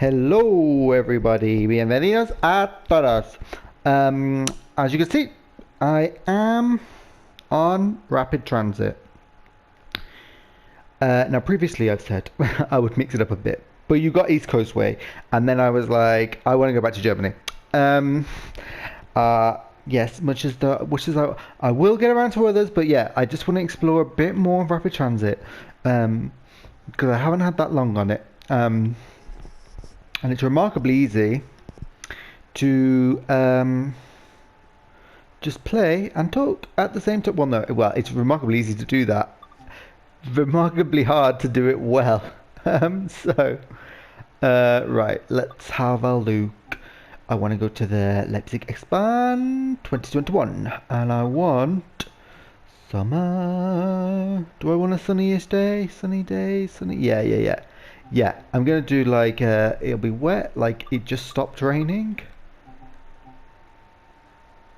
Hello everybody, bienvenidos a todos. As you can see, I am on rapid transit. Now previously I've said I would mix it up a bit, but you got East Coast way, and then I was like, I want to go back to Germany. Um, yes, I will get around to others, but yeah, I just want to explore a bit more of rapid transit, because I haven't had that long on it. And it's remarkably easy to just play and talk at the same time. Well, no, well, it's remarkably easy to do that. Remarkably hard to do it well. Right, let's have a look. I want to go to the Leipzig Expand 2021, and I want summer. Do I want a sunniest day? Sunny day, sunny. Yeah. Yeah, I'm gonna do like it'll be wet, like it just stopped raining.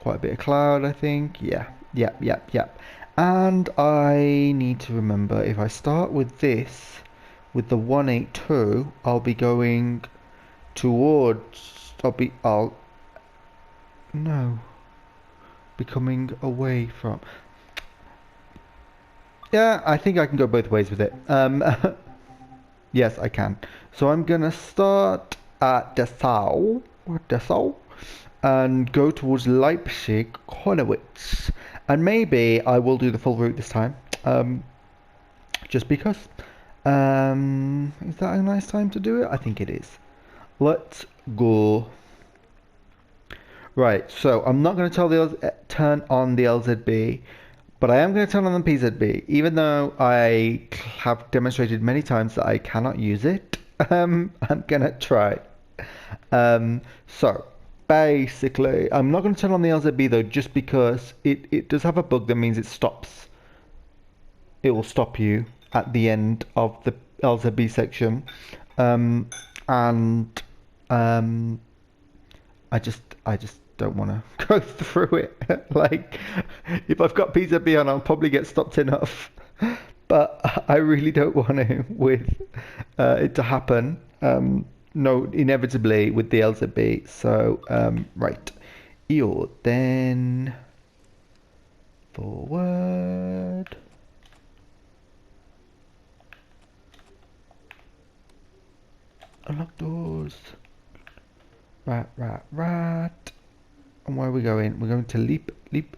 Quite a bit of cloud, I think. Yeah, yep. And I need to remember if I start with this, with the 182, I'll be going towards. No, be coming away from. Yeah, I think I can go both ways with it. Yes, I can. So I'm gonna start at Dessau, and go towards Leipzig, Konowitz, and maybe I will do the full route this time. Just because. Is that a nice time to do it? I think it is. Let's go. Right, so I'm not going to turn on the LZB, but I am going to turn on the PZB, even though I have demonstrated many times that I cannot use it. I'm going to try. So basically, I'm not going to turn on the LZB though, just because it does have a bug that means it stops. It will stop you at the end of the LZB section, and I just don't want to go through it. Like, if I've got PZB on, I'll probably get stopped enough. But I really don't want to with it to happen. No, inevitably with the LZB. So, right. Io, then forward. Unlock doors. Right. And where are we going? We're going to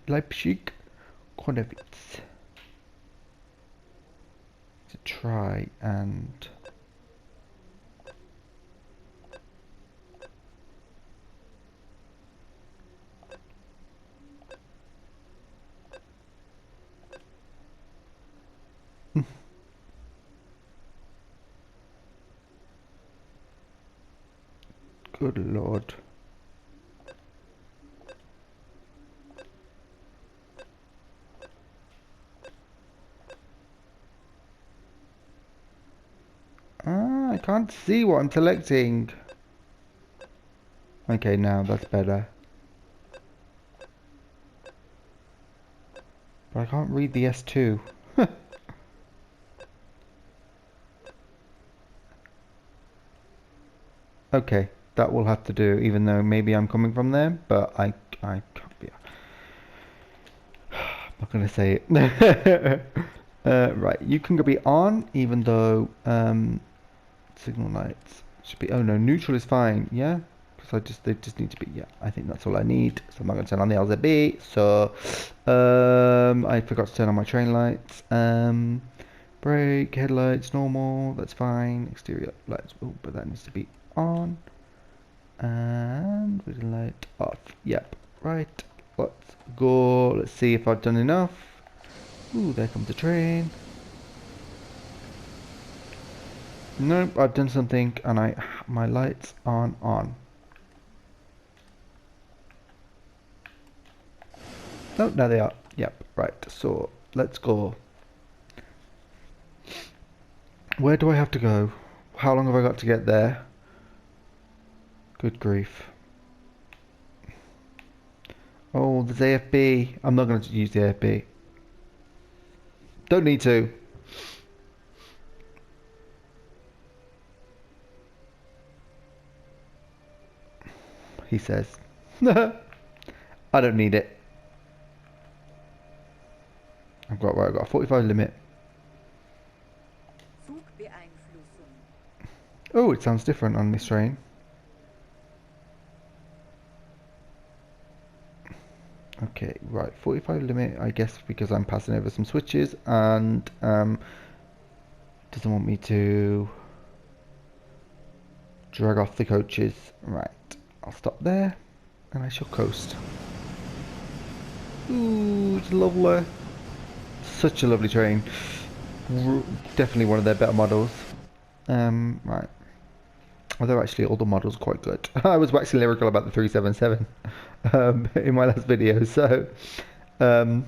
Leipzig, Konowitz. To try and good lord. I can't see what I'm selecting. Okay, now that's better. But I can't read the S2. Okay, that will have to do, even though maybe I'm coming from there, but I can't be. I'm not gonna say it. Right, you can be on, even though signal lights should be. Oh no, neutral is fine. Yeah, because they just need to be. Yeah, I think that's all I need. So I'm not gonna turn on the LZB. So I forgot to turn on my train lights. Brake, headlights, normal. That's fine. Exterior lights. Oh, but that needs to be on. And with the light off. Yep. Right. Let's go. Let's see if I've done enough. Ooh, there comes the train. Nope, I've done something and my lights aren't on. No, now they are. Yep, right. So let's go. Where do I have to go? How long have I got to get there? Good grief. Oh, there's AFB. I'm not going to use the AFB. Don't need to. he says. I don't need it. I've got a 45 limit. Oh, it sounds different on this train. Okay, right, 45 limit, I guess, because I'm passing over some switches, and doesn't want me to drag off the coaches. Right, I'll stop there, and I shall coast. Ooh, it's lovely. Such a lovely train. Definitely one of their better models. Right. Although actually all the models are quite good. I was waxing lyrical about the 377 in my last video, so I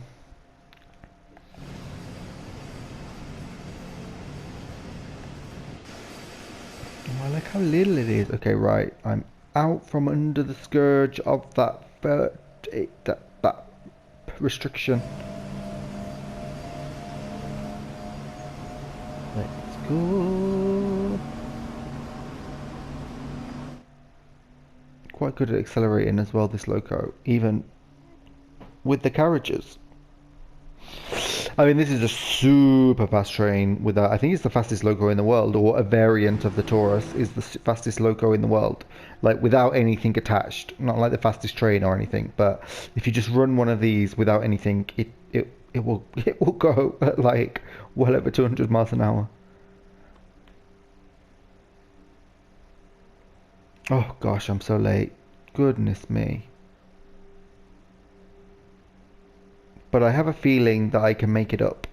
like how little it is. Okay, right. I'm out from under the scourge of that restriction. Let's go. Quite good at accelerating as well, this loco, even with the carriages. I mean, this is a super fast train with I think it's the fastest loco in the world, or a variant of the Taurus is the fastest loco in the world, like without anything attached. Not like the fastest train or anything, but if you just run one of these without anything, it will go at like well over 200 miles an hour. Oh gosh, I'm so late. Goodness me. But I have a feeling that I can make it up.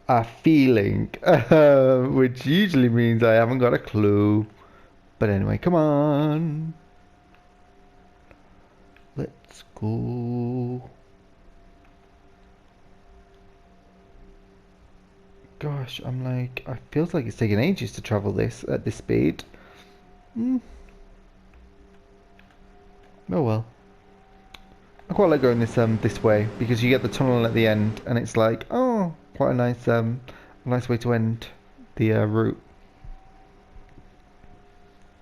A feeling, which usually means I haven't got a clue. But anyway, come on. Let's go. Gosh, I'm like, it feels like it's taking ages to travel this at this speed. Oh well. I quite like going this way because you get the tunnel at the end, and it's like, oh, quite a nice way to end the route.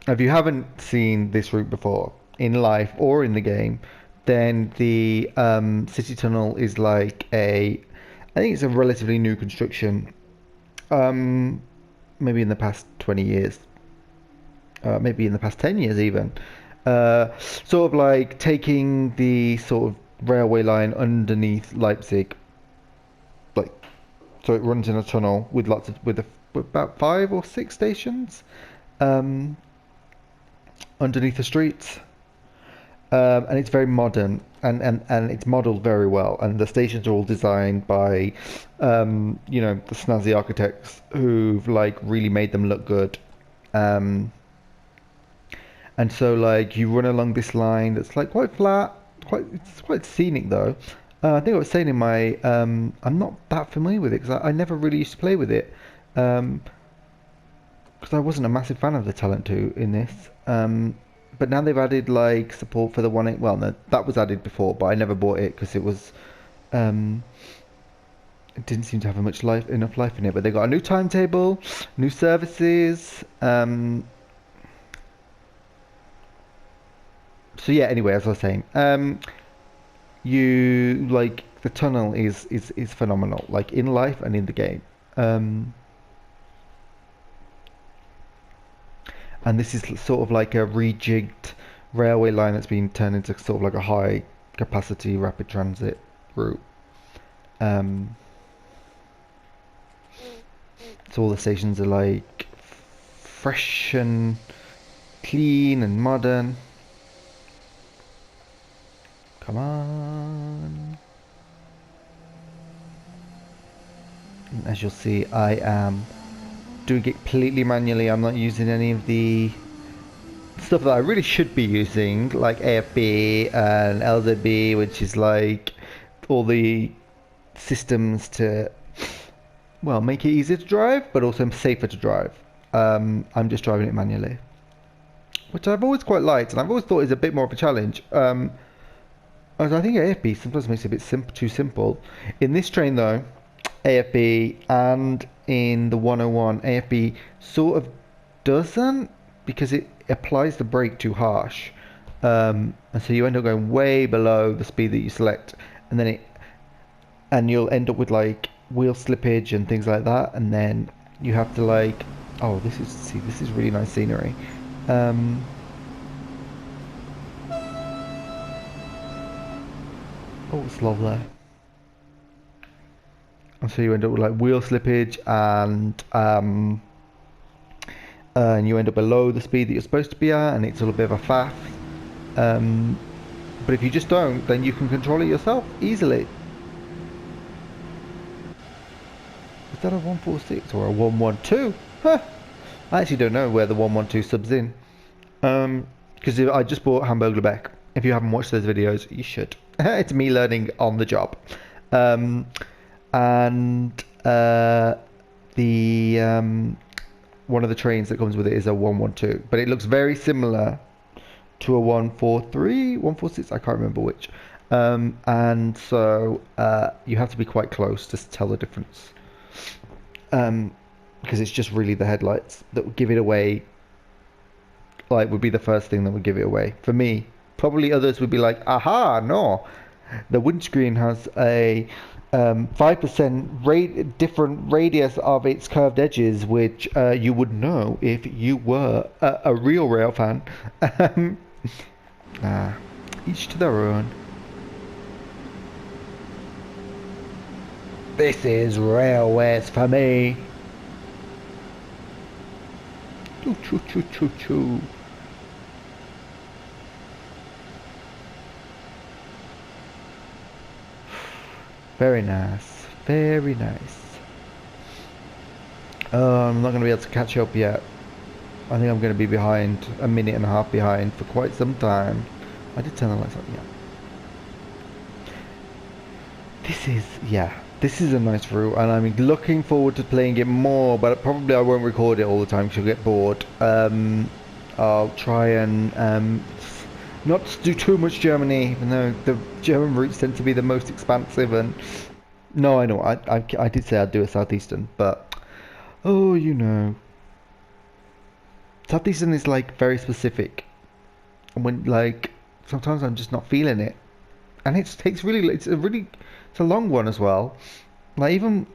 If you haven't seen this route before in life or in the game, then the city tunnel is like I think it's a relatively new construction. Maybe in the past 20 years, maybe in the past 10 years even. Sort of like taking the sort of railway line underneath Leipzig, like, so it runs in a tunnel with with about 5 or 6 stations underneath the streets. And it's very modern, and it's modelled very well, and the stations are all designed by the snazzy architects who've like really made them look good. And so like you run along this line that's like quite flat, it's quite scenic though. I think I was saying in my I'm not that familiar with it because I never really used to play with it, because I wasn't a massive fan of the Talent 2 in this. But now they've added like support for the one. Well, no, that was added before, but I never bought it because it was it didn't seem to have enough life in it. But they got a new timetable, new services. So yeah. Anyway, as I was saying, you like the tunnel is phenomenal, like in life and in the game. And this is sort of like a rejigged railway line that's been turned into sort of like a high capacity rapid transit route. So all the stations are like fresh and clean and modern. Come on. And as you'll see, I am doing it completely manually. I'm not using any of the stuff that I really should be using, like AFB and LZB, which is like all the systems to, well, make it easier to drive, but also safer to drive. I'm just driving it manually, which I've always quite liked, and I've always thought is a bit more of a challenge. As I think AFB sometimes makes it a bit too simple. In this train though, AFB and in the 101, AFB sort of doesn't, because it applies the brake too harsh. And so you end up going way below the speed that you select, and then you'll end up with like wheel slippage and things like that, and then you have to like, oh, this is really nice scenery. Oh, it's lovely. And so you end up with like wheel slippage, and you end up below the speed that you're supposed to be at, and it's a little bit of a faff. But if you just don't, then you can control it yourself easily. Is that a 146 or a 112? Huh. I actually don't know where the 112 subs in. Because I just bought Hamburger Beck. If you haven't watched those videos, you should. It's me learning on the job. One of the trains that comes with it is a 112, but it looks very similar to a 143, 146, I can't remember which. And so you have to be quite close to tell the difference. Because it's just really the headlights that would give it away, like would be the first thing that would give it away. For me, probably others would be like, aha, no. The windscreen has a 5% different radius of its curved edges, which you would know if you were a real rail fan. Each to their own. This is railways for me. Choo choo choo choo choo. Very nice, very nice. I'm not going to be able to catch up yet. I think I'm going to be behind, a minute and a half behind for quite some time. I did turn the lights on, yeah. This is a nice route, and I'm looking forward to playing it more, but probably I won't record it all the time because you'll get bored. I'll try and not do too much Germany, even though the German routes tend to be the most expansive. And no, I know, I did say I'd do a Southeastern, but oh, you know, Southeastern is like very specific, and when like sometimes I'm just not feeling it, and it takes it's a long one as well. Like even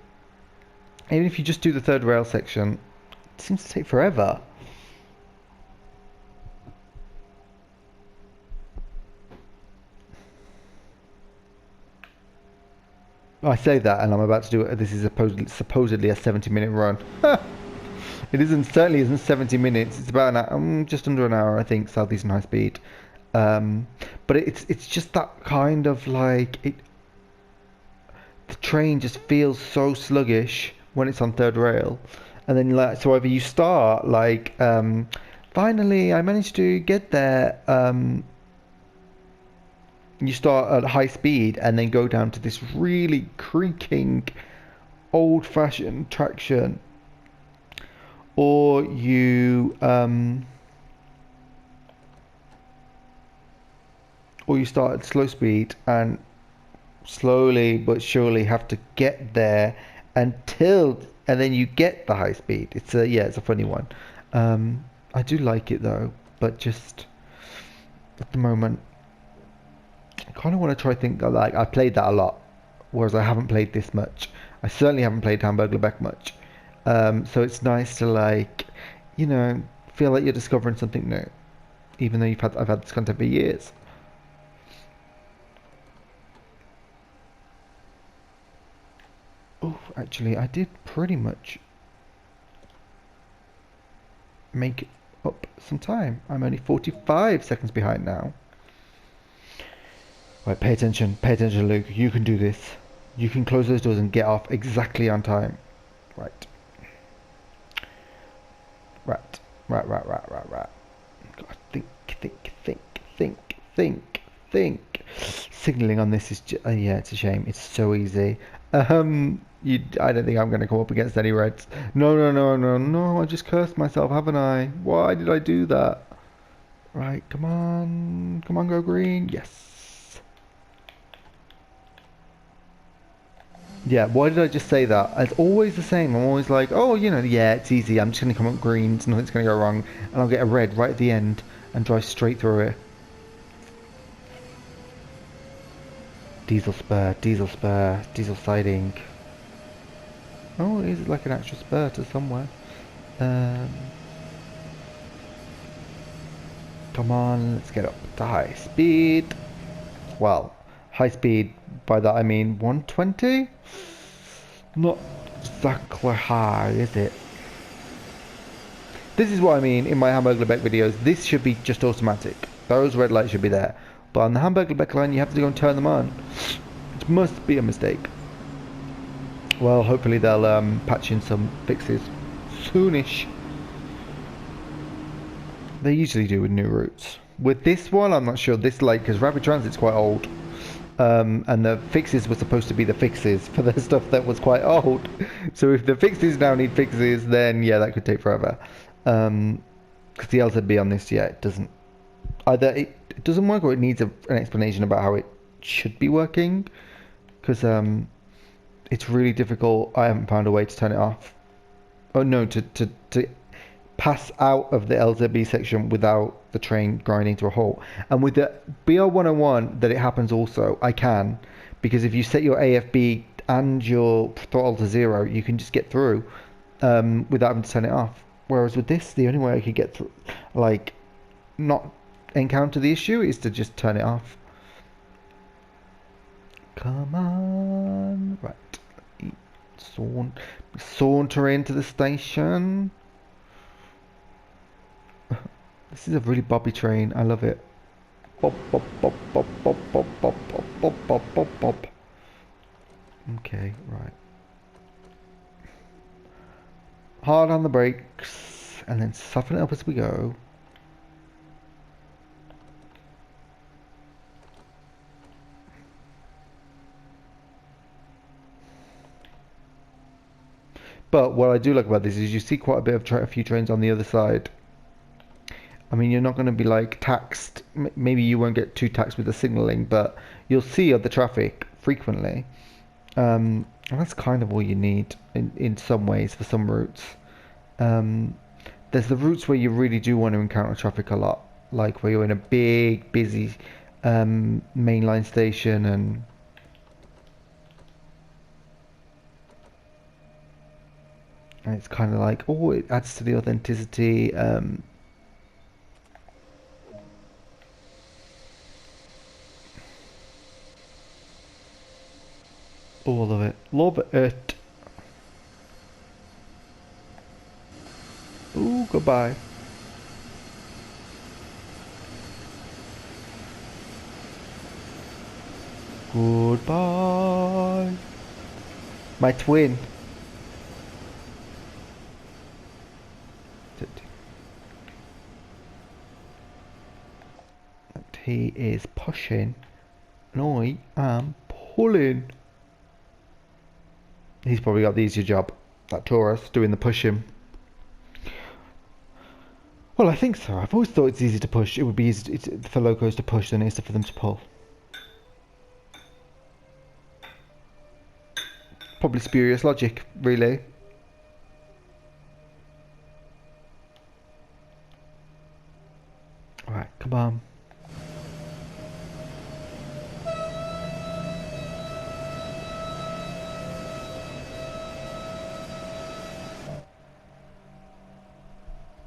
if you just do the third rail section, it seems to take forever. I say that, and I'm about to do it. This is supposedly a 70-minute run. It certainly isn't 70 minutes. It's about an hour, just under an hour, I think. Southeastern High Speed, but it's just that kind of like it. The train just feels so sluggish when it's on third rail, and then like so either you start like finally I managed to get there. You start at high speed and then go down to this really creaking, old-fashioned traction, or you start at slow speed and slowly but surely have to get there and then you get the high speed. It's a funny one. I do like it though, but just at the moment I kind of want to try think like I played that a lot, whereas I haven't played this much. I certainly haven't played Hamburger Beck much. So it's nice to like, you know, feel like you're discovering something new, even though I've had this content for years. Oh, actually, I did pretty much make up some time. I'm only 45 seconds behind now. Right, pay attention, Luke. You can do this. You can close those doors and get off exactly on time. Right. God, think. Signaling on this is yeah, it's a shame. It's so easy. I don't think I'm going to come up against any reds. No. I just cursed myself, haven't I? Why did I do that? Right, come on, go green. Yes. Yeah, why did I just say that? It's always the same. I'm always like, oh, you know, yeah, it's easy. I'm just going to come up greens, nothing's going to go wrong. And I'll get a red right at the end and drive straight through it. Diesel spur, diesel spur, diesel siding. Oh, it is like an actual spur to somewhere. Um, Come on, let's get up to high speed. Well, high speed, by that I mean 120? Not exactly high, is it? This is what I mean in my Hamburg-Lebeck videos. This should be just automatic. Those red lights should be there. But on the Hamburg-Lebeck line, you have to go and turn them on. It must be a mistake. Well, hopefully they'll patch in some fixes soonish. They usually do with new routes. With this one, I'm not sure. This light, because Rapid Transit's quite old. And the fixes were supposed to be the fixes for the stuff that was quite old. So if the fixes now need fixes, then yeah, that could take forever. Because the LZB on this, yeah, it doesn't. Either it doesn't work or it needs an explanation about how it should be working. Because it's really difficult. I haven't found a way to turn it off. Oh no, to pass out of the LZB section without the train grinding to a halt. And with the BR101 that it happens also, I can, because if you set your AFB and your throttle to 0, you can just get through without having to turn it off. Whereas with this, the only way I could get through, like, not encounter the issue is to just turn it off. Come on. Right. Saunter into the station. This is a really bobby train. I love it. Bob, bob, bob, bob, bob, bob, bob, bob, bob, bob, bob, bob. Okay, right. Hard on the brakes, and then soften it up as we go. But what I do like about this is you see quite a bit of a few trains on the other side. I mean, you're not going to be like taxed. Maybe you won't get too taxed with the signalling, but you'll see other traffic frequently. And that's kind of all you need in some ways for some routes. There's the routes where you really do want to encounter traffic a lot, like where you're in a big, busy mainline station and it's kind of like, oh, it adds to the authenticity. All of it. Love it. Ooh, goodbye. Goodbye. My twin. He is pushing and I am pulling. He's probably got the easier job, that Taurus, doing the pushing. Well, I think so. I've always thought it's easy to push. It would be easy for locos to push than it is for them to pull. Probably spurious logic, really. Alright, come on.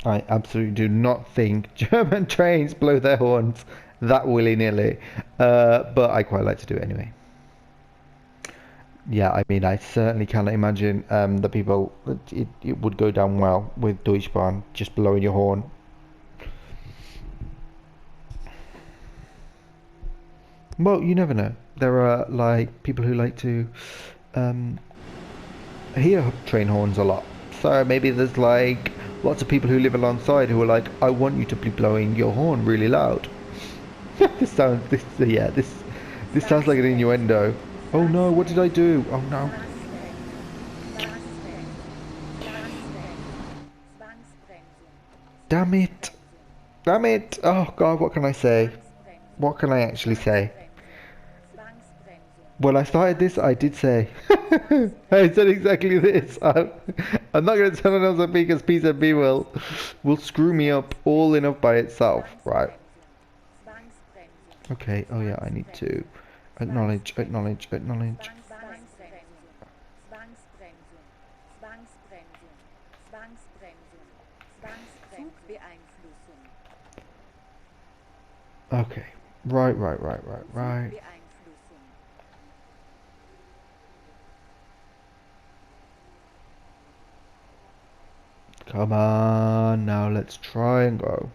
I absolutely do not think German trains blow their horns that willy-nilly, but I quite like to do it anyway. Yeah, I mean, I certainly cannot imagine that people, it would go down well with Deutsche Bahn, just blowing your horn. Well, you never know. There are, like, people who like to hear train horns a lot. So maybe there's, like, lots of people who live alongside who are like, I want you to be blowing your horn really loud. This sounds like an innuendo. Oh no, what did I do? Oh no. Damn it. Damn it. Oh god, what can I say? What can I actually say? When I started this, I did say, I said exactly this. I'm not going to tell anyone else because PZB will screw me up all enough by itself, right? Okay. Oh yeah, I need to acknowledge, acknowledge, acknowledge. Okay. Right, right, right, right, right. Come on, now let's try and go.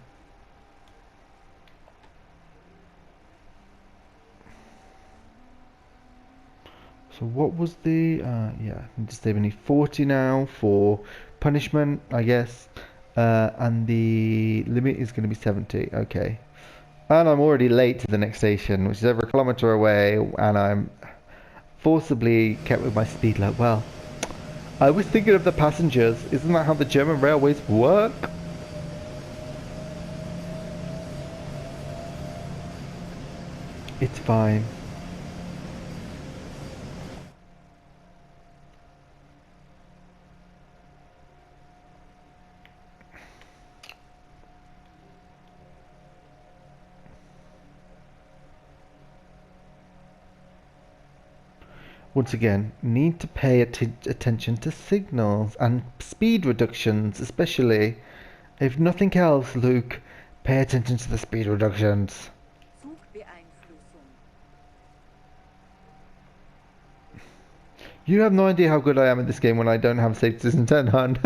So what was the, yeah, just need 40 now for punishment, I guess. And the limit is going to be 70, okay. And I'm already late to the next station, which is over a kilometre away, and I'm forcibly kept with my speed limit. Well, I was thinking of the passengers. Isn't that how the German railways work? It's fine. Once again, need to pay attention to signals and speed reductions, especially. If nothing else, Luke, pay attention to the speed reductions. You have no idea how good I am at this game when I don't have safety system turned on.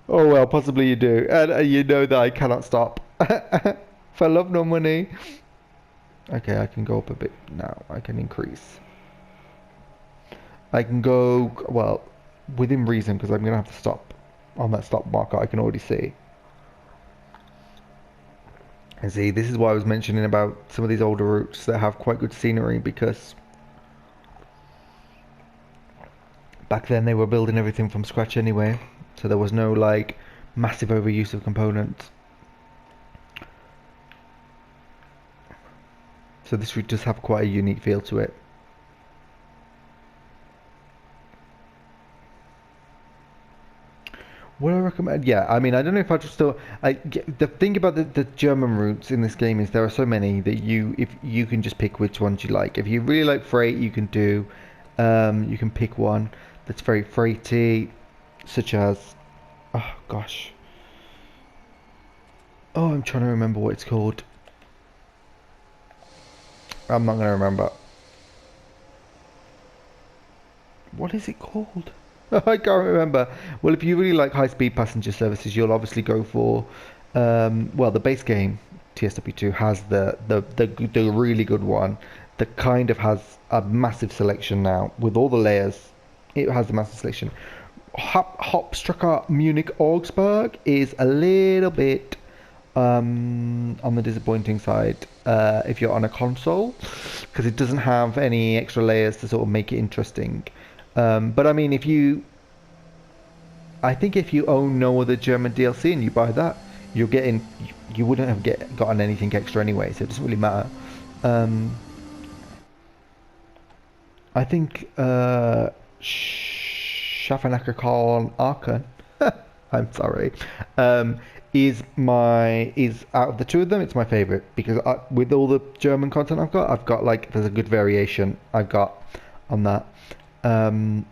Oh well, possibly you do. And you know that I cannot stop. For love nor money. Okay, I can go up a bit now. I can increase. I can go, well, within reason, because I'm going to have to stop on that stop marker. I can already see. And see, this is why I was mentioning about some of these older routes that have quite good scenery, because back then they were building everything from scratch anyway. So there was no, like, massive overuse of components. So this route does have quite a unique feel to it. What I recommend, yeah, I mean, I don't know if I just still, the thing about the German routes in this game is there are so many that if you can just pick which ones you like. If you really like freight, you can do, you can pick one that's very freighty, such as, oh gosh, oh, I'm trying to remember what it's called. I'm not going to remember. What is it called? I can't remember. Well, if you really like high-speed passenger services, you'll obviously go for, well, the base game, TSW2, has the really good one that kind of has a massive selection now. With all the layers, it has a massive selection. Hauptstrecke Munich-Augsburg is a little bit on the disappointing side if you're on a console, because it doesn't have any extra layers to sort of make it interesting. But I mean, I think if you own no other German DLC and you buy that, you're getting, you wouldn't have gotten anything extra anyway, so it doesn't really matter. I think Schaffenacker Karl Aachen, I'm sorry, is out of the two of them, it's my favorite, because with all the German content I've got like, there's a good variation I've got on that. And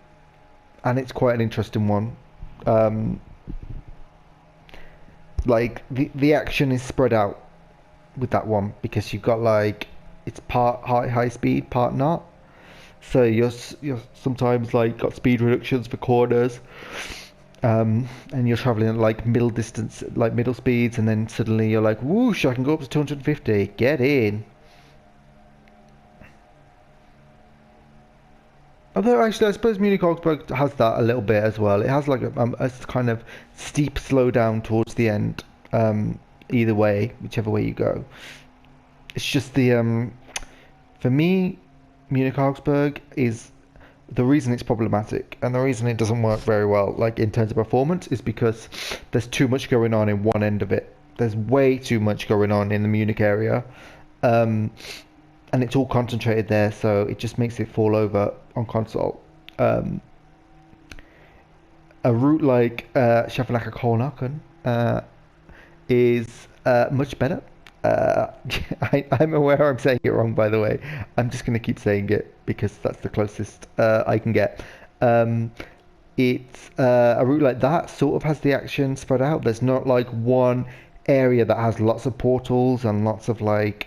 it's quite an interesting one. Like the action is spread out with that one, because you've got, like, it's part high speed, part not. So you're sometimes, like, got speed reductions for corners, and you're traveling at, like, middle distance, like middle speeds, and then suddenly you're like, whoosh, I can go up to 250. Get in. Although actually, I suppose Munich Augsburg has that a little bit as well. It has like a kind of steep slowdown towards the end. Either way, whichever way you go. It's just for me, Munich Augsburg is the reason it's problematic, and the reason it doesn't work very well, like in terms of performance, is because there's too much going on in one end of it. There's way too much going on in the Munich area. and it's all concentrated there, so it just makes it fall over on console. Um, a route like Shafanaka Kolnakan is much better. Uh, I'm aware I'm saying it wrong, by the way. I'm just going to keep saying it because that's the closest I can get. Um, it's a route like that sort of has the action spread out. There's not like one area that has lots of portals and lots of like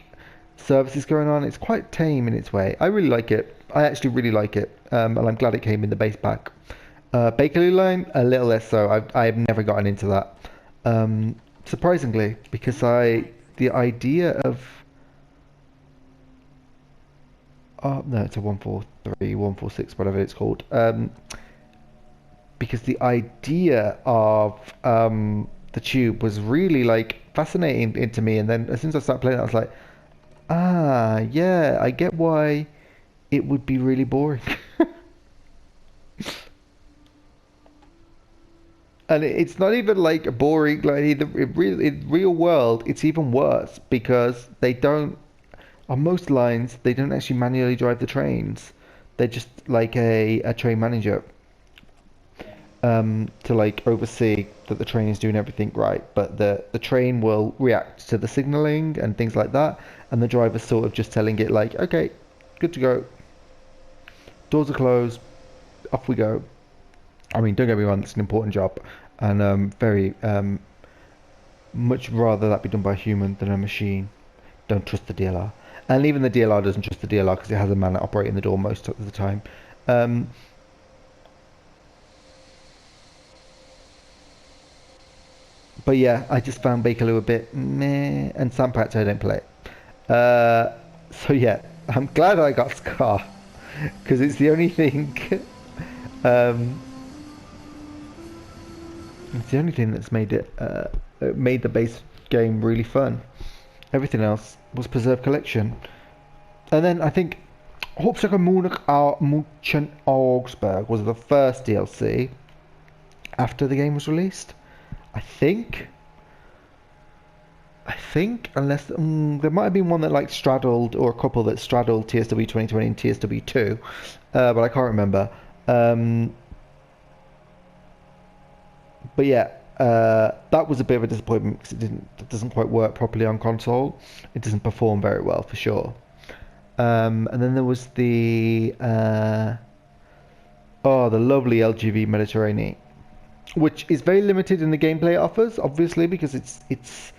services going on. It's quite tame in its way. I really like it. I actually really like it, and I'm glad it came in the base pack. Bakerloo line, a little less so. I've never gotten into that, surprisingly, because the idea of no, it's a 143, 146, whatever it's called. Because the idea of the tube was really like fascinating into me, and then as soon as I started playing it, I was like, ah, yeah, I get why it would be really boring. And it's not even like boring, like in real world, it's even worse because they don't, on most lines, they don't actually manually drive the trains. They're just like a train manager to like oversee that the train is doing everything right. But the train will react to the signaling and things like that, and the driver's sort of just telling it like, okay, good to go. Doors are closed, off we go. I mean, don't get me wrong, it's an important job, and very much rather that be done by a human than a machine. Don't trust the DLR, and even the DLR doesn't trust the DLR because it has a man operating the door most of the time. Um, but yeah, I just found Bakerloo a bit meh, and Sandpats I don't play. So yeah, I'm glad I got Scar because it's the only thing. um, It's the only thing that's made the base game really fun. Everything else was preserved collection. And then I think Hauptsache München Augsburg was the first DLC after the game was released. I think. Unless there might have been one that like straddled, or a couple that straddled TSW 2020 and TSW 2, but I can't remember. But yeah, that was a bit of a disappointment because it doesn't quite work properly on console. It doesn't perform very well for sure. And then there was the lovely LGV Mediterranean, which is very limited in the gameplay it offers, obviously, because it's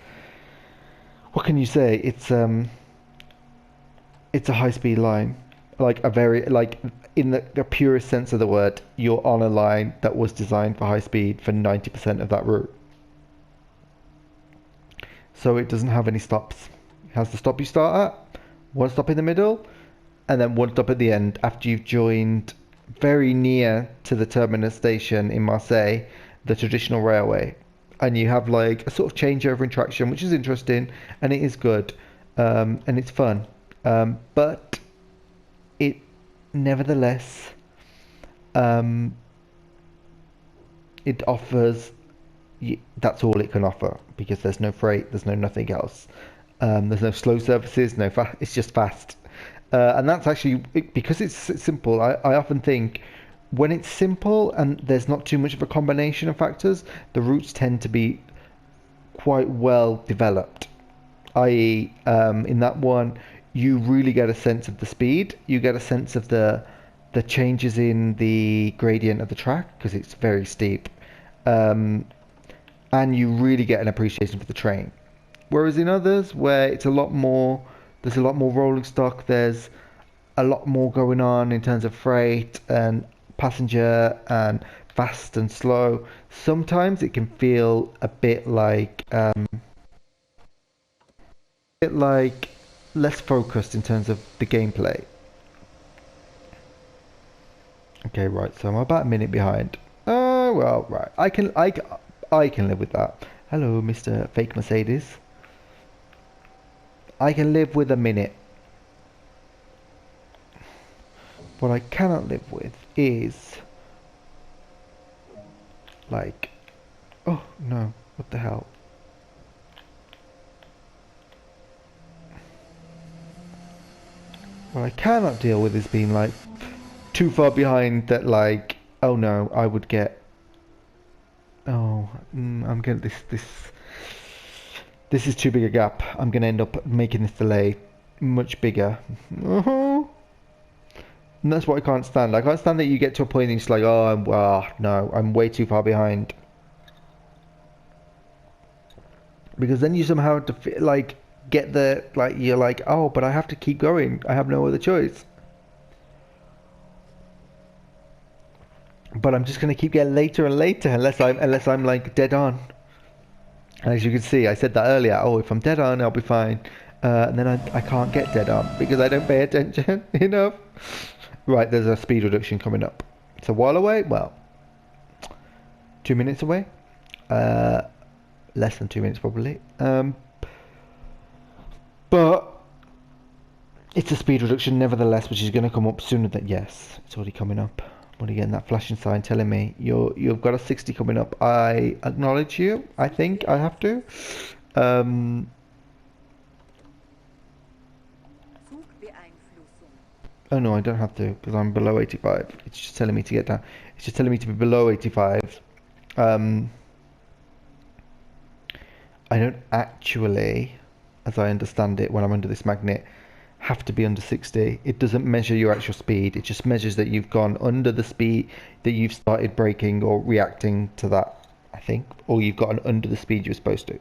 what can you say? It's a high speed line, like a very like in the purest sense of the word. You're on a line that was designed for high speed for 90% of that route, so it doesn't have any stops. It has the stop you start at, one stop in the middle, and then one stop at the end after you've joined very near to the terminus station in Marseille, the traditional railway. And you have like a sort of changeover in traction, which is interesting and it is good, and it's fun. But it nevertheless, um, it offers, that's all it can offer because there's no freight, there's no nothing else. There's no slow services, it's just fast. And that's actually because it's simple. I often think when it's simple and there's not too much of a combination of factors, the routes tend to be quite well developed. I.e., in that one, you really get a sense of the speed. You get a sense of the changes in the gradient of the track because it's very steep, and you really get an appreciation for the train. Whereas in others, where it's a lot more, there's a lot more rolling stock. There's a lot more going on in terms of freight and passenger and fast and slow. Sometimes it can feel a bit like less focused in terms of the gameplay. Okay, right. So I'm about a minute behind. Oh well, right. I can live with that. Hello, Mr. Fake Mercedes. I can live with a minute. What I cannot live with is like, oh no, what the hell? What I cannot deal with is being like too far behind that like, oh no, I would get, oh, I'm gonna, this is too big a gap. I'm gonna end up making this delay much bigger. And that's what I can't stand. I can't stand that you get to a point and it's like, oh, no, I'm way too far behind. Because then you somehow like get the like you're like, oh, but I have to keep going. I have no other choice. But I'm just gonna keep getting later and later unless I'm like dead on. And as you can see, I said that earlier. Oh, if I'm dead on, I'll be fine. And then I can't get dead on because I don't pay attention enough. Right, there's a speed reduction coming up. It's a while away. Well, 2 minutes away. Less than 2 minutes probably. But it's a speed reduction nevertheless, which is going to come up sooner than yes. It's already coming up. I'm already getting that flashing sign telling me you've got a 60 coming up. I acknowledge you. I think I have to. Oh no, I don't have to because I'm below 85. It's just telling me to get down. It's just telling me to be below 85. I don't actually, as I understand it, when I'm under this magnet, have to be under 60. It doesn't measure your actual speed. It just measures that you've gone under the speed that you've started braking or reacting to that, I think, or you've gotten under the speed you're supposed to.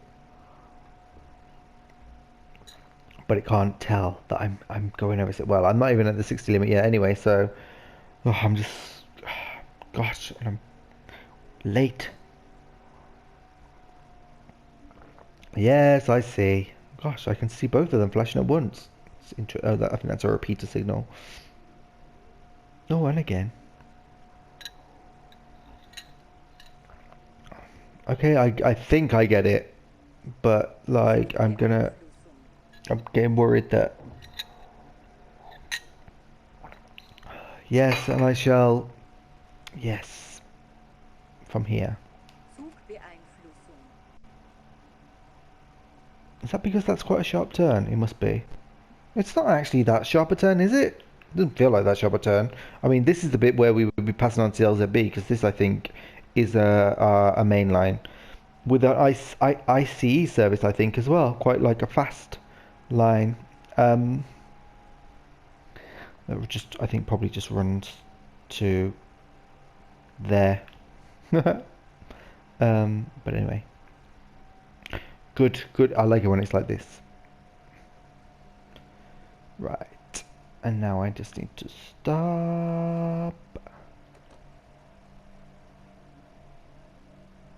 But it can't tell that I'm going over. Well, I'm not even at the 60 limit yet anyway, so I'm just, gosh, I'm late. Yes, I see. Gosh, I can see both of them flashing at once. Oh, I think that's a repeater signal. Oh, and again. Okay, I think I get it, but like I'm getting worried that. Yes, and I shall. Yes, from here. Is that because that's quite a sharp turn? It must be. It's not actually that sharp a turn, is it? It doesn't feel like that sharp a turn. I mean, this is the bit where we would be passing on to LZB, because this, I think, is a main line. With an ICE service, I think, as well. Quite like a fast line. That would just, I think, probably just runs to there. But anyway. Good, good. I like it when it's like this. Right. And now I just need to stop.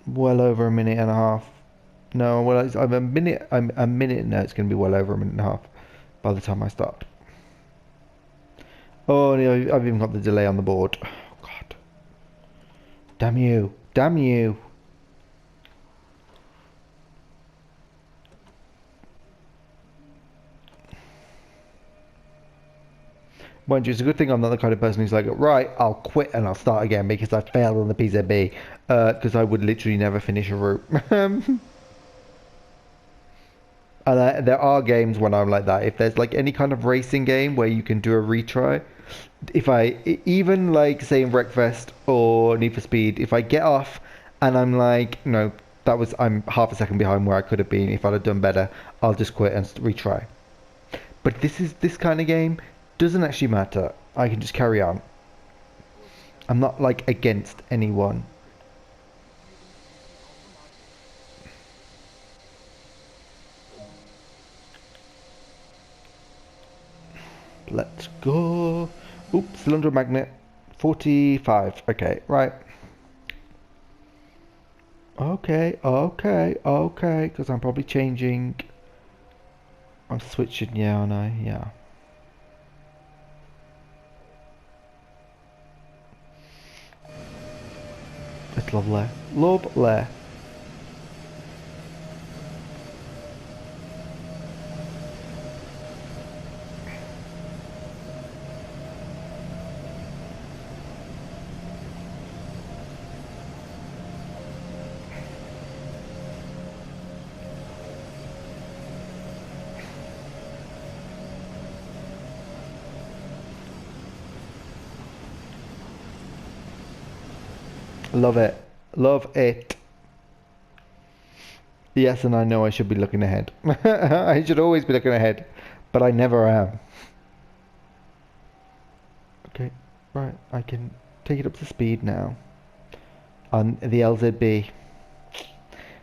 Well over a minute and a half. No, well, I'm a minute. I'm a minute. No, it's going to be well over a minute and a half by the time I stop. Oh, I've even got the delay on the board. Oh, God. Damn you. Damn you. Mind you, it's a good thing I'm not the kind of person who's like, right, I'll quit and I'll start again because I failed on the PZB. Because I would literally never finish a route. And there are games when I'm like that. If there's like any kind of racing game where you can do a retry, if I, even like say in Wreckfest or Need for Speed, if I get off and I'm like, no, I'm half a second behind where I could have been if I'd have done better, I'll just quit and retry. But this kind of game doesn't actually matter. I can just carry on. I'm not like against anyone. Let's go. Oops, cylinder magnet. 45. Okay, right. Okay. Because I'm probably changing. I'm switching, yeah, aren't I? Yeah. It's lovely. Lovely. Love it. Love it. Yes, and I know I should be looking ahead. I should always be looking ahead, but I never am. Okay, right, I can take it up to speed now on the LZB,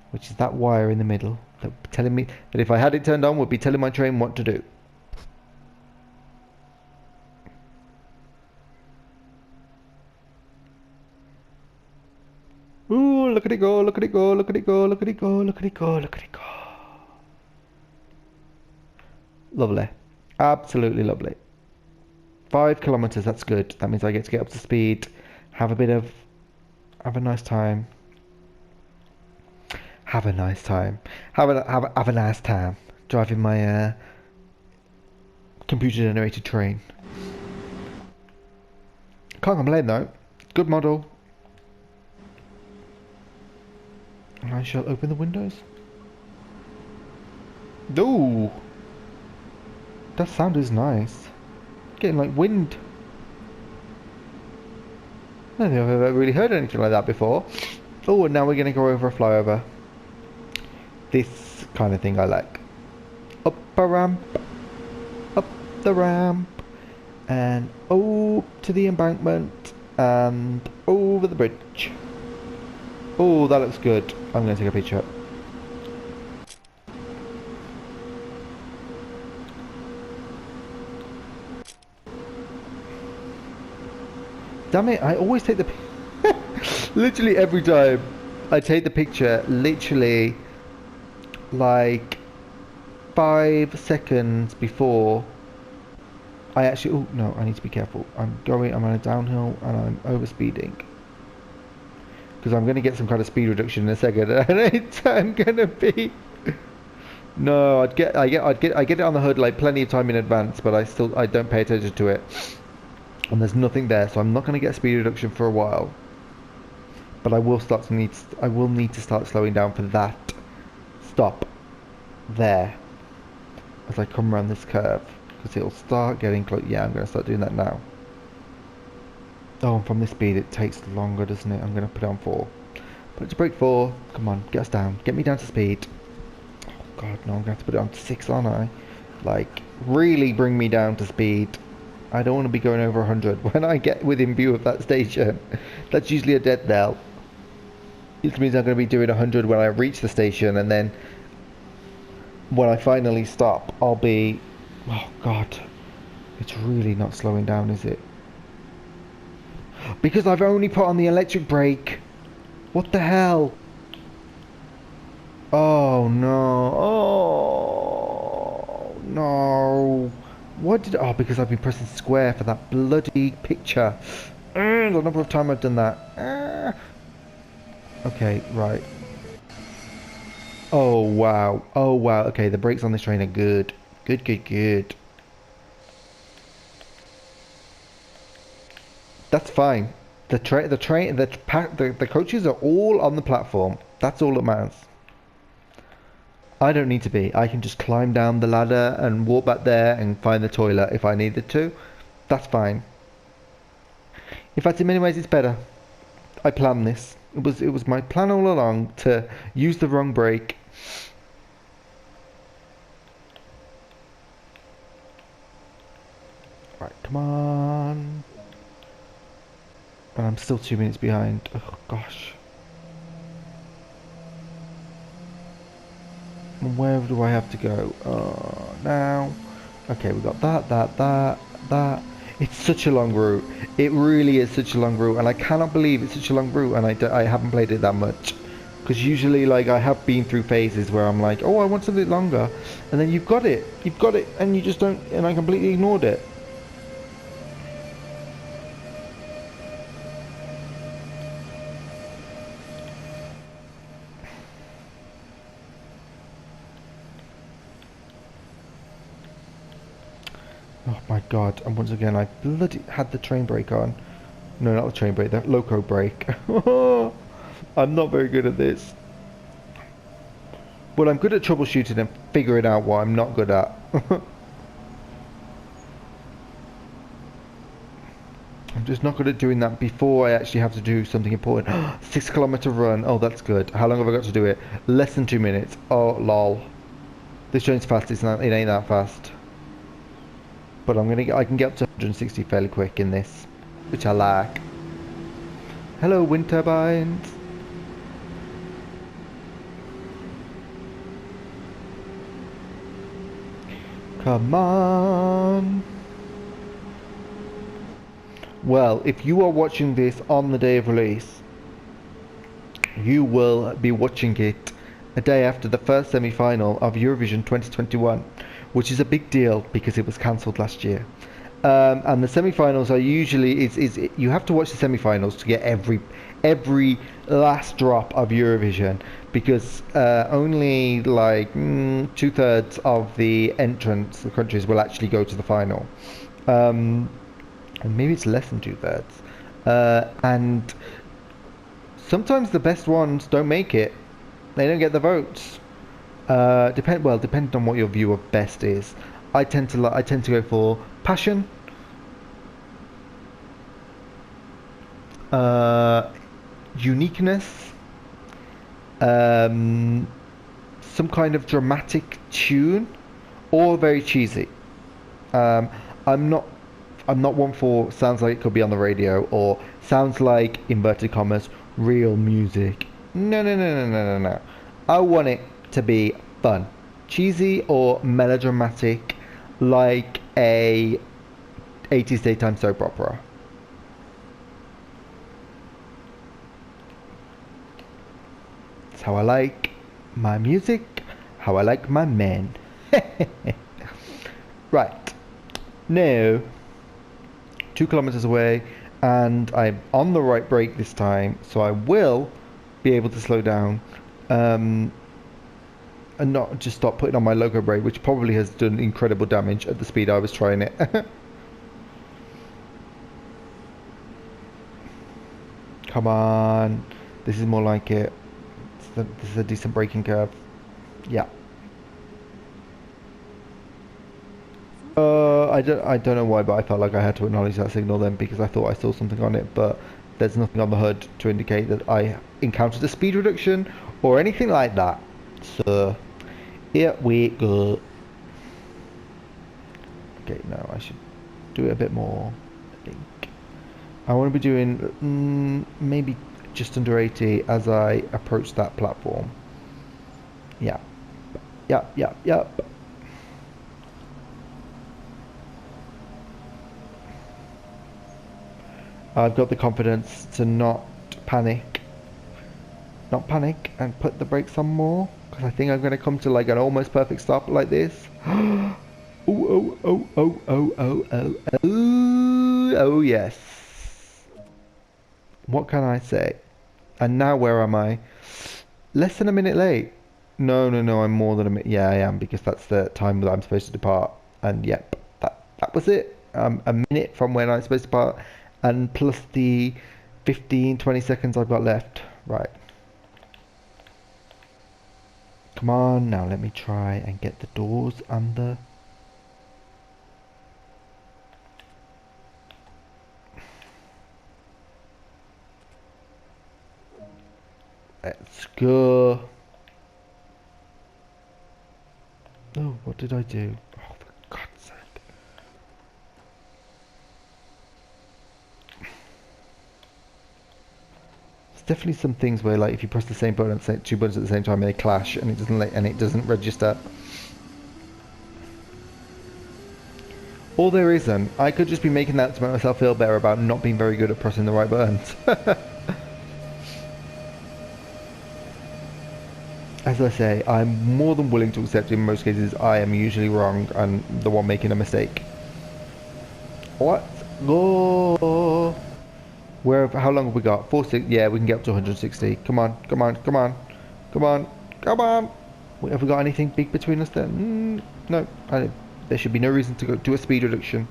which is that wire in the middle that telling me that if I had it turned on would be telling my train what to do. Ooh, look at it go, look at it go, look at it go, look at it go, look at it go, look at it go. Lovely. Absolutely lovely. 5 kilometers, that's good. That means I get to get up to speed, have a nice time. Have a nice time. Have a nice time driving my computer generated train. Can't complain though. Good model. And I shall open the windows. Ooh, that sound is nice. Getting like wind. I don't think I've ever really heard anything like that before. Oh, and now we're going to go over a flyover. This kind of thing I like. Up a ramp, up the ramp, and to the embankment, and over the bridge. Oh, that looks good. I'm going to take a picture. Damn it, I always take the literally every time I take the picture, literally like 5 seconds before I actually, oh no, I need to be careful. I'm on a downhill and I'm over speeding. Because I'm going to get some kind of speed reduction in a second and I'm going to be no, I get it on the hood like plenty of time in advance, but I don't pay attention to it. And there's nothing there, so I'm not going to get speed reduction for a while. But I will need to start slowing down for that stop there as I come around this curve, because it'll start getting close. Yeah, I'm going to start doing that now. Oh, and from this speed it takes longer, doesn't it? I'm going to put it on 4. Put it to brake 4. Come on, get us down. Get me down to speed. Oh god, no, I'm going to have to put it on 6, aren't I? Like, really bring me down to speed. I don't want to be going over 100 when I get within view of that station. That's usually a dead knell. It means I'm going to be doing 100 when I reach the station, and then when I finally stop, I'll be... Oh god, it's really not slowing down, is it? Because I've only put on the electric brake. What the hell? Oh no. Oh no. What did... Oh, because I've been pressing square for that bloody picture. The number of times I've done that. Okay, right. Oh, wow. Oh, wow. Okay, the brakes on this train are good. Good, good, good. That's fine. The coaches are all on the platform. That's all that matters. I don't need to be. I can just climb down the ladder and walk back there and find the toilet if I needed to. That's fine. In fact, in many ways, it's better. I planned this. It was my plan all along to use the wrong brake. Right, come on. And I'm still 2 minutes behind. Oh gosh. Where do I have to go? Now. Okay, we got that. It's such a long route. It really is such a long route, and I cannot believe it's such a long route, and I haven't played it that much. Because usually, like, I have been through phases where I'm like, oh, I want something longer, and then you've got it, and you just don't, and I completely ignored it. Oh my god, and once again I bloody had the train brake on. No, not the train brake, the loco brake. I'm not very good at this. But I'm good at troubleshooting and figuring out what I'm not good at. I'm just not good at doing that before I actually have to do something important. 6 kilometer run. Oh, that's good. How long have I got to do it? Less than 2 minutes. Oh, lol. This joint's fast. It ain't that fast. But I can get up to 160 fairly quick in this, which I like. Hello, wind turbines. Come on. Well, if you are watching this on the day of release, you will be watching it a day after the first semi-final of Eurovision 2021, which is a big deal because it was cancelled last year. And the semi-finals are usually you have to watch the semi-finals to get every last drop of Eurovision, because only like 2/3 of the entrants, the countries, will actually go to the final. And maybe it's less than 2/3. And sometimes the best ones don't make it. They don't get the votes. Depending on what your view of best is. I tend to go for passion, uniqueness, some kind of dramatic tune, or very cheesy. I'm not one for sounds like it could be on the radio, or sounds like, inverted commas, real music. No. I want it to be fun, cheesy or melodramatic, like a 80s daytime soap opera. That's how I like my music, how I like my men. Right, now 2 kilometers away, and I'm on the right brake this time, so I will be able to slow down and not just stop putting on my logo brake, which probably has done incredible damage at the speed I was trying it. Come on, this is more like it. This is a decent braking curve. Yeah. I don't know why, but I felt like I had to acknowledge that signal then, because I thought I saw something on it, but there's nothing on the HUD to indicate that I encountered a speed reduction or anything like that. So here we go. Okay, now I should do it a bit more. I think I want to be doing maybe just under 80 as I approach that platform. Yeah. Yep. I've got the confidence to not panic, and put the brakes on more, because I think I'm going to come to like an almost perfect stop like this. Oh yes. What can I say? And now where am I? Less than a minute late. No, I'm more than a minute. Yeah, I am, because that's the time that I'm supposed to depart. And yep, that was it. A minute from when I'm supposed to depart, and plus the 15-20 seconds I've got left. Right. Come on, now let me try and get the doors under. Let's go. Oh, what did I do? Oh, for God's sake. There's definitely some things where, like, if you press the same button, two buttons at the same time, and they clash, and it doesn't register. Or there isn't. I could just be making that to make myself feel better about not being very good at pressing the right buttons. As I say, I'm more than willing to accept in most cases I am usually wrong and the one making a mistake. Let's go. How long have we got? 46. Yeah, we can get up to 160. Come on. Wait, have we got anything big between us then? No. There should be no reason to go do a speed reduction.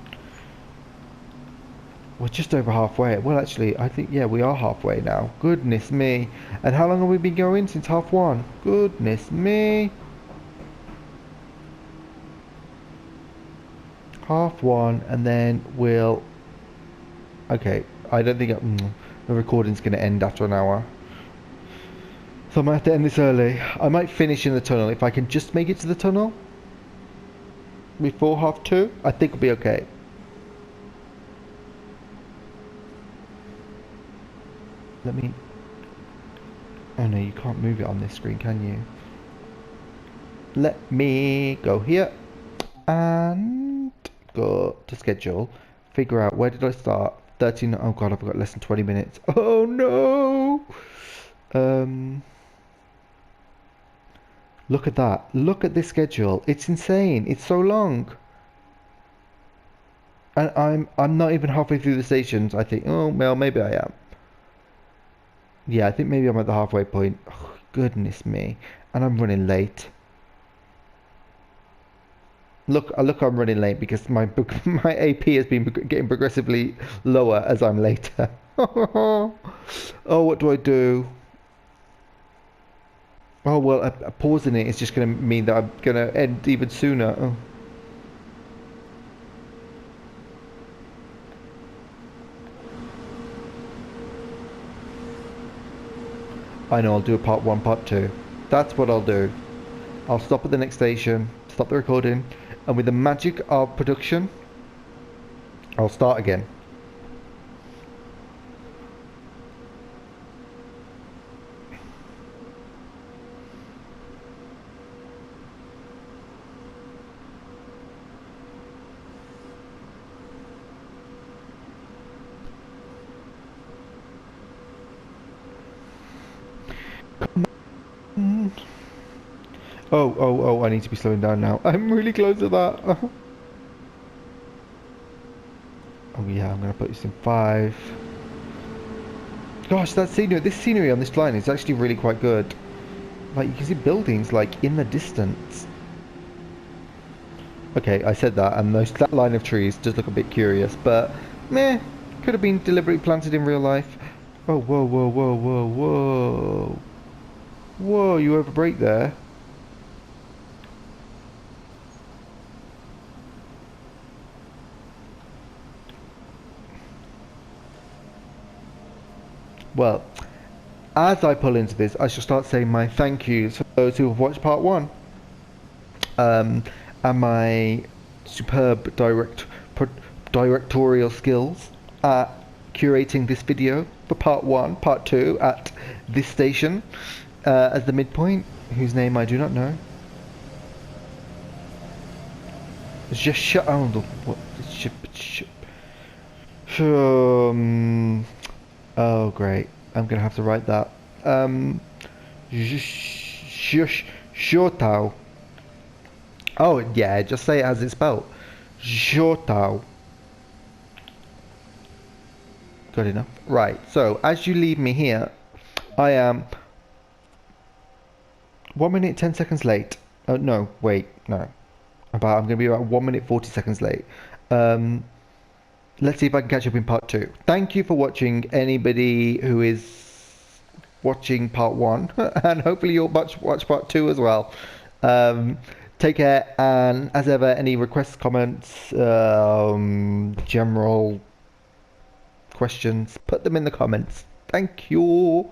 We're just over halfway. Well, actually, I think, yeah, we are halfway now. Goodness me. And how long have we been going? Since half one? Goodness me. Half one, and then we'll Okay, I don't think the recording's going to end after an hour. So I might have to end this early. I might finish in the tunnel. If I can just make it to the tunnel before 2:30, I think it'll be okay. Let me... Oh no, you can't move it on this screen, can you? Let me go here and go to schedule. Figure out where did I start? 13. Oh god, I've got less than 20 minutes. Oh no! Look at that. Look at this schedule. It's insane. It's so long. And I'm not even halfway through the stations. I think, oh well, maybe I am. Yeah, I think maybe I'm at the halfway point. Oh, goodness me. And I'm running late. Look, I'm running late because my my AP has been getting progressively lower as I'm later. Oh, what do I do? Oh well, pausing it is just going to mean that I'm going to end even sooner. Oh. I know, I'll do a part 1, part 2. That's what I'll do. I'll stop at the next station, stop the recording, and with the magic of production, I'll start again. Oh, I need to be slowing down now. I'm really close to that. Oh yeah, I'm going to put this in 5. Gosh, that scenery, this scenery on this line is actually really quite good. Like, you can see buildings, like, in the distance. Okay, I said that, and that line of trees does look a bit curious, but, meh, could have been deliberately planted in real life. Oh, whoa, whoa, whoa, whoa, whoa. Whoa, you overbrake there. Well, as I pull into this, I shall start saying my thank yous for those who have watched part 1. And my superb directorial skills at curating this video for part 1, part 2 at this station as the midpoint, whose name I do not know. Just shut. Oh, what? Oh, great. I'm gonna have to write that. Shortao. Oh, yeah, just say it as it's spelled. Shortao. Good enough. Right, so as you leave me here, I am 1 minute 10 seconds late. Oh, no, wait, no. I'm gonna be about 1 minute 40 seconds late. Let's see if I can catch up in part 2. Thank you for watching, anybody who is watching part 1, and hopefully you'll watch part 2 as well. Take care, and as ever, any requests, comments, general questions, put them in the comments. Thank you.